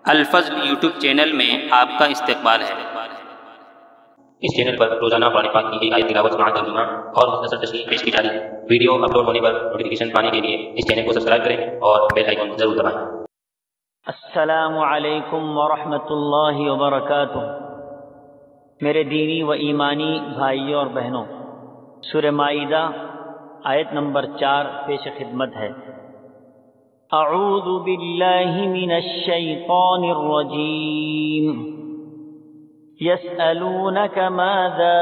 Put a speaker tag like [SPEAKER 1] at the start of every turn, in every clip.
[SPEAKER 1] الفضل YouTube channel میں آپ کا استقبال ہے۔
[SPEAKER 2] اس چینل پر روزانہ قرآن پاک کی ایک آیت تلاوت سماعت ترجمہ اور مختصر تشریح پیش کی جا رہی ہے۔ ویڈیو اپلوڈ ہونے پر نوٹیفیکیشن پانے کے لیے اس چینل کو سبسکرائب کریں اور بیل آئیکن ضرور دبائیں۔
[SPEAKER 3] السلام علیکم ورحمۃ اللہ وبرکاتہ۔ میرے دینی و ایمانی بھائیوں اور بہنوں، سورہ مائدہ آیت نمبر 4 پیش خدمت ہے۔ اعوذ باللہ من الشیطان الرجیم۔ يسألونك ماذا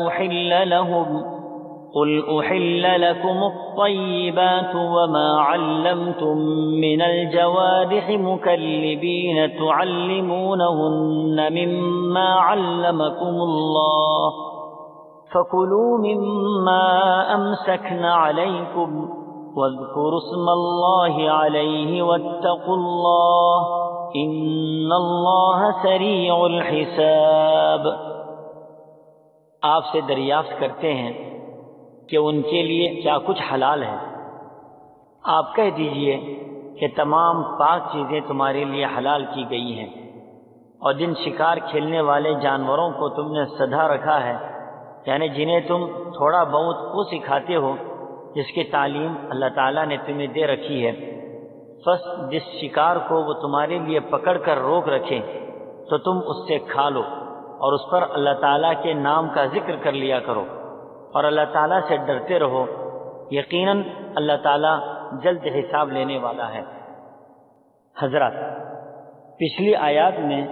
[SPEAKER 3] أحل لهم قل أحل لكم الطيبات وما علمتم من الجوارح مكلبين تعلمونهن مما علمكم الله فكلوا مما أمسكن عليكم واذكروا اسم الله عليه واتقوا الله ان اللہ سریع الحساب۔ آپ سے دریافت کرتے ہیں کہ ان کے لیے کیا کچھ حلال ہے۔ آپ کہہ دیجئے کہ تمام پاک چیزیں تمہارے لیے حلال کی گئی ہیں، اور جن شکار کھیلنے والے جانوروں کو تم نے سدھا رکھا ہے، یعنی جنہیں تم تھوڑا بہت وہ سکھاتے ہو جس کی تعلیم اللہ تعالیٰ نے تمہیں دے رکھی ہے، بس جس شکار کو وہ تمہارے لیے پکڑ کر روک رکھے تو تم اس سے کھا لو، اور اس پر اللہ تعالیٰ کے نام کا ذکر کر لیا کرو، اور اللہ تعالیٰ سے ڈرتے رہو، یقیناً اللہ تعالیٰ جلد حساب لینے والا ہے۔ حضرات، پچھلی آیات میں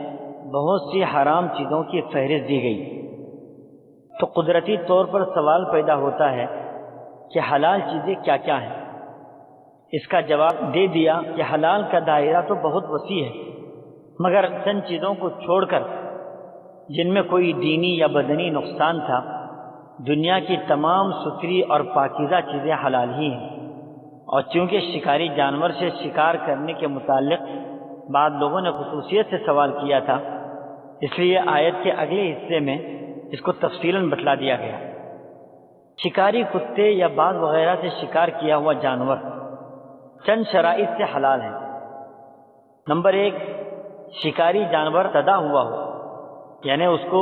[SPEAKER 3] بہت سی حرام چیزوں کی فہرست دی گئی، تو قدرتی طور پر سوال پیدا ہوتا ہے کہ حلال چیزیں کیا کیا ہیں۔ اس کا جواب دے دیا کہ حلال کا دائرہ تو بہت وسیع ہے، مگر چند چیزوں کو چھوڑ کر جن میں کوئی دینی یا بدنی نقصان تھا، دنیا کی تمام ستھری اور پاکیزہ چیزیں حلال ہی ہیں۔ اور چونکہ شکاری جانور سے شکار کرنے کے متعلق بعض لوگوں نے خصوصیت سے سوال کیا تھا، اس لیے آیت کے اگلے حصے میں اس کو تفصیلاً بتلا دیا گیا۔ شکاری کتے یا باز وغیرہ سے شکار کیا ہوا جانور چند شرائط سے حلال ہے۔ نمبر 1، شکاری جانور تدا ہوا ہو، یعنی اس کو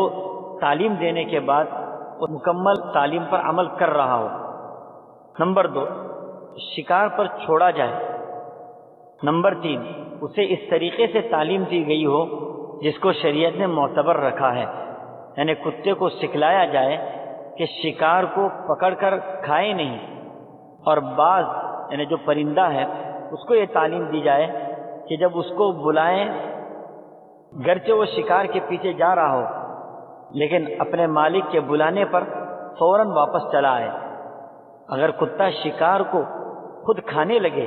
[SPEAKER 3] تعلیم دینے کے بعد وہ مکمل تعلیم پر عمل کر رہا ہو۔ نمبر 2، شکار پر چھوڑا جائے۔ نمبر 3، اسے اس طریقے سے تعلیم دی گئی ہو جس کو شریعت نے معتبر رکھا ہے، یعنی کتے کو سکھلایا جائے کہ شکار کو پکڑ کر کھائے نہیں، اور باز یعنی جو پرندہ ہے اس کو یہ تعلیم دی جائے کہ جب اس کو بلائیں، گرچہ وہ شکار کے پیچھے جا رہا ہو لیکن اپنے مالک کے بلانے پر فوراً واپس چلا آئے۔ اگر کتا شکار کو خود کھانے لگے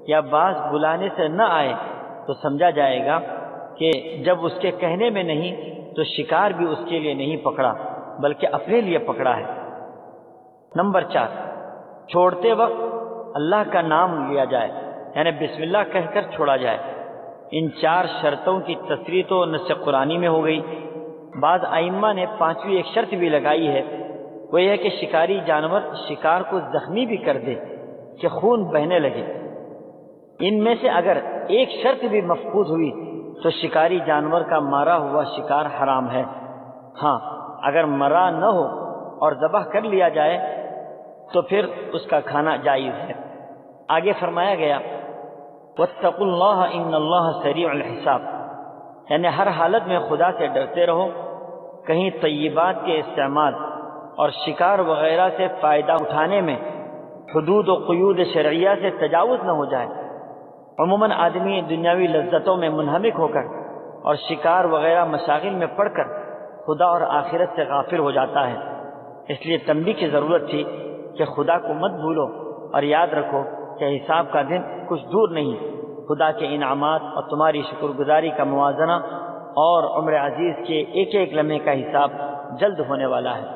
[SPEAKER 3] یا باز بلانے سے نہ آئے تو سمجھا جائے گا کہ جب اس کے کہنے میں نہیں تو شکار بھی اس کے لیے نہیں پکڑا بلکہ اپنے لیے پکڑا ہے۔ نمبر 4، چھوڑتے وقت اللہ کا نام لیا جائے، یعنی بسم اللہ کہہ کر چھوڑا جائے۔ ان 4 شرطوں کی تصریح تو نص قرآنی میں ہو گئی۔ بعض ائمہ نے 5ویں ایک شرط بھی لگائی ہے، وہ یہ کہ شکاری جانور شکار کو زخمی بھی کر دے کہ خون بہنے لگے۔ ان میں سے اگر ایک شرط بھی مفقود ہوئی تو شکاری جانور کا مارا ہوا شکار حرام ہے۔ ہاں، اگر مرا نہ ہو اور ذبح کر لیا جائے تو پھر اس کا کھانا جائز ہے۔ آگے فرمایا گیا واتقوا اللہ ان اللہ سریع الحساب، یعنی ہر حالت میں خدا سے ڈرتے رہو، کہیں طیبات کے استعمال اور شکار وغیرہ سے فائدہ اٹھانے میں حدود و قیود شرعیہ سے تجاوز نہ ہو جائے۔ عموماً آدمی دنیاوی لذتوں میں منہمک ہو کر اور شکار وغیرہ مشاغل میں پڑ کر خدا اور آخرت سے غافل ہو جاتا ہے، اس لیے تنبیہ کی ضرورت تھی کہ خدا کو مت بھولو اور یاد رکھو کہ حساب کا دن کچھ دور نہیں۔ خدا کے انعامات اور تمہاری شکر گزاری کا موازنہ اور عمر عزیز کے ایک ایک لمحے کا حساب جلد ہونے والا ہے۔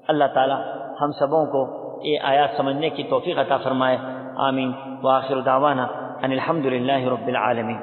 [SPEAKER 3] اللہ تعالی ہم سبوں کو یہ آیات سمجھنے کی توفیق عطا فرمائے۔ آمین۔ وآخر دعوانا ان الحمد للہ رب العالمین۔